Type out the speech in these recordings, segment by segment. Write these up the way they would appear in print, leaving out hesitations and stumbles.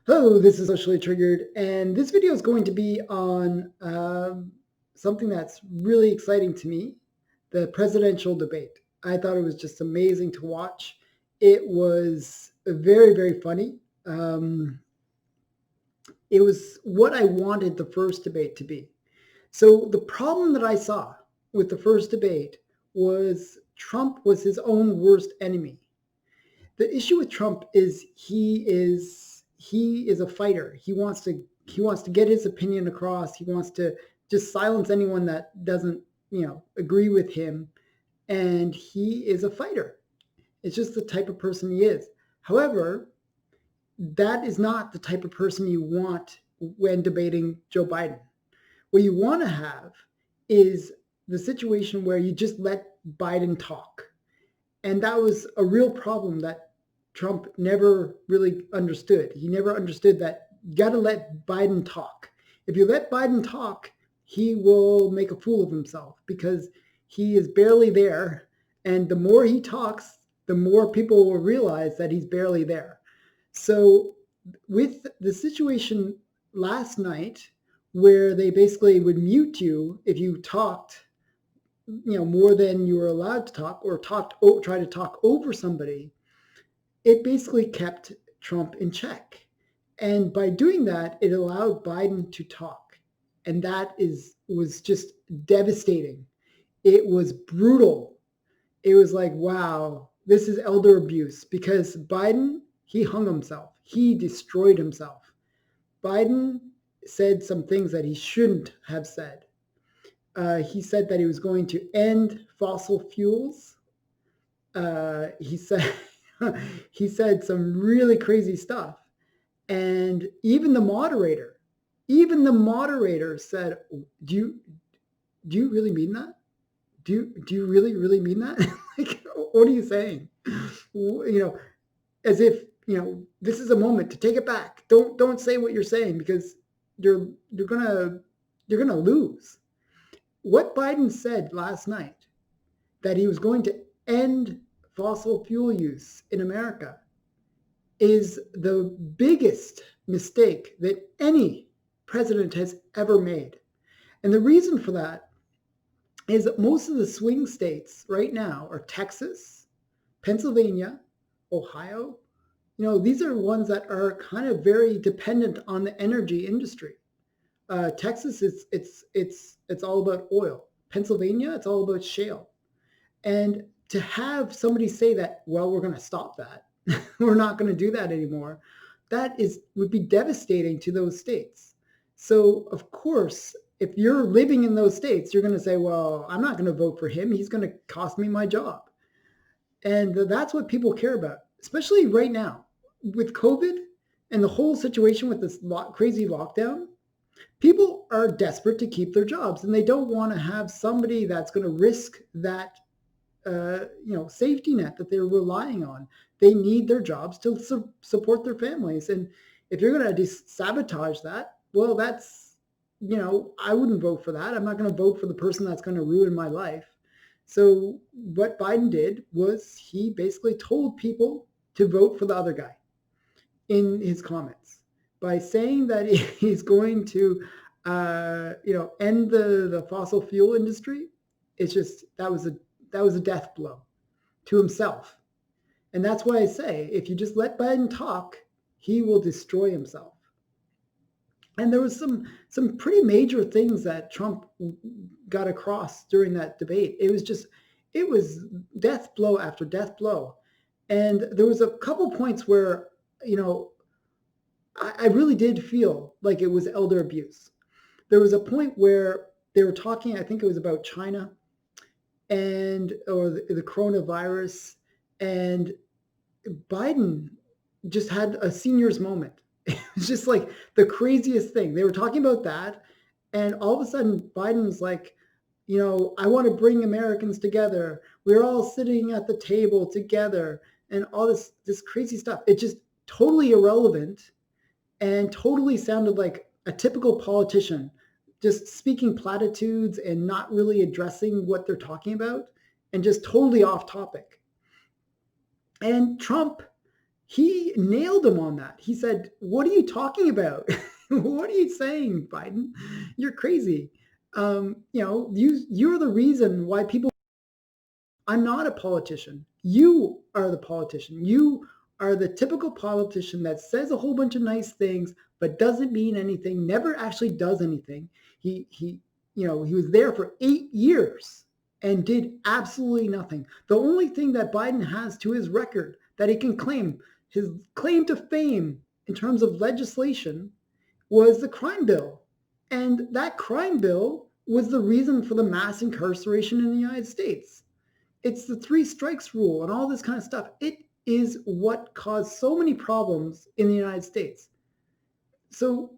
Hello, this is Socially Triggered, and this video is going to be on something that's really exciting to me, the presidential debate. I thought it was just amazing to watch. It was very, very funny. It was what I wanted the first debate to be. So the problem that I saw with the first debate was Trump was his own worst enemy. The issue with Trump is he is a fighter. He wants to get his opinion across. He wants to just silence anyone that doesn't, agree with him. And he is a fighter. It's just the type of person he is. However, that is not the type of person you want when debating Joe Biden. What you want to have is the situation where you just let Biden talk. And that was a real problem that Trump never really understood. He never understood that you got to let Biden talk. If you let Biden talk, he will make a fool of himself because he is barely there. And the more he talks, the more people will realize that he's barely there. So with the situation last night where they basically would mute you if you talked more than you were allowed to talk or try to talk over somebody, it basically kept Trump in check. And by doing that, it allowed Biden to talk. And that was just devastating. It was brutal. It was like, wow, this is elder abuse because Biden, he hung himself. He destroyed himself. Biden said some things that he shouldn't have said. He said that he was going to end fossil fuels. He said he said some really crazy stuff, and even the moderator said, "Do you really mean that? Do you really mean that? Like, what are you saying? As if this is a moment to take it back. Don't say what you're saying because you're gonna lose." What Biden said last night, that he was going to end fossil fuel use in America, is the biggest mistake that any president has ever made. And the reason for that is that most of the swing states right now are Texas, Pennsylvania, Ohio. These are ones that are kind of very dependent on the energy industry. Texas, it's all about oil. Pennsylvania, it's all about shale. And to have somebody say that, well, we're going to stop that, we're not going to do that anymore, would be devastating to those states. So of course, if you're living in those states, you're going to say, well, I'm not going to vote for him. He's going to cost me my job. And that's what people care about, especially right now with COVID and the whole situation with this crazy lockdown. People are desperate to keep their jobs, and they don't want to have somebody that's going to risk that safety net that they're relying on. They need their jobs to support their families. And if you're going to sabotage that, well, that's, I wouldn't vote for that. I'm not going to vote for the person that's going to ruin my life. So what Biden did was he basically told people to vote for the other guy in his comments by saying that he's going to, end the fossil fuel industry. It's just, that was a death blow to himself. And that's why I say, if you just let Biden talk, he will destroy himself. And there was some pretty major things that Trump got across during that debate. It was death blow after death blow. And there was a couple points where, I really did feel like it was elder abuse. There was a point where they were talking, I think it was about China or the coronavirus, and Biden just had a senior's moment. It was just like the craziest thing. They were talking about that, and all of a sudden Biden's like, I want to bring Americans together. We're all sitting at the table together, and all this crazy stuff. It just totally irrelevant and totally sounded like a typical politician, just speaking platitudes and not really addressing what they're talking about, and just totally off topic. And Trump He nailed him on that. He said, "What are you talking about? What are you saying, Biden? You're crazy. You're the reason why people." I'm not a politician. You are the politician. You are the typical politician that says a whole bunch of nice things but doesn't mean anything, never actually does anything. He was there for 8 years and did absolutely nothing. The only thing that Biden has to his record that he can claim, his claim to fame in terms of legislation, was the crime bill. And that crime bill was the reason for the mass incarceration in the United States. It's the three strikes rule and all this kind of stuff. It is what caused so many problems in the United States. So,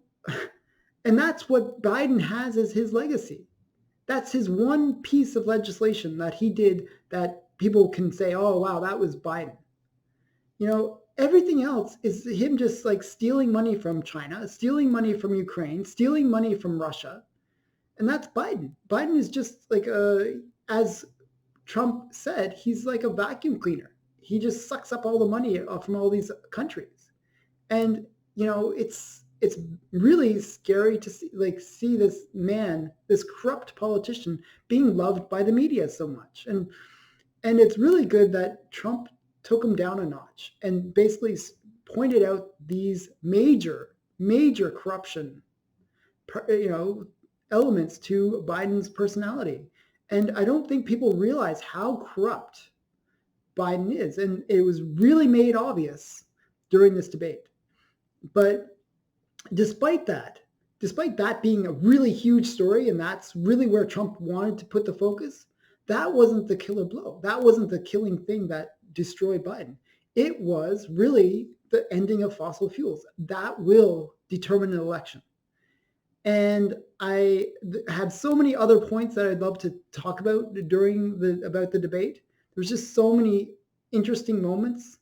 and that's what Biden has as his legacy. That's his one piece of legislation that he did that people can say, oh, wow, that was Biden. Everything else is him just like stealing money from China, stealing money from Ukraine, stealing money from Russia. And that's Biden. Biden is just like, as Trump said, he's like a vacuum cleaner. He just sucks up all the money from all these countries. And, it's really scary to see this man, this corrupt politician, being loved by the media so much. And it's really good that Trump took him down a notch and basically pointed out these major, major corruption, elements to Biden's personality. And I don't think people realize how corrupt Biden is. And it was really made obvious during this debate. But despite that being a really huge story, and that's really where Trump wanted to put the focus, that wasn't the killer blow. That wasn't the killing thing that destroyed Biden. It was really the ending of fossil fuels. That will determine an election. And I have so many other points that I'd love to talk about about the debate. There's just so many interesting moments.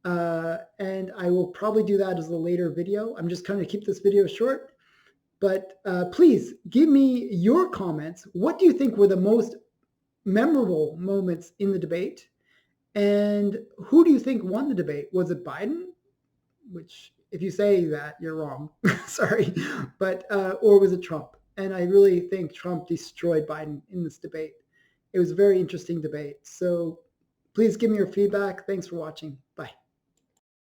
And I will probably do that as a later video. I'm just going to keep this video short. But please give me your comments. What do you think were the most memorable moments in the debate? And who do you think won the debate? Was it Biden? Which, if you say that, you're wrong. Sorry. But, or was it Trump? And I really think Trump destroyed Biden in this debate. It was a very interesting debate. So please give me your feedback. Thanks for watching.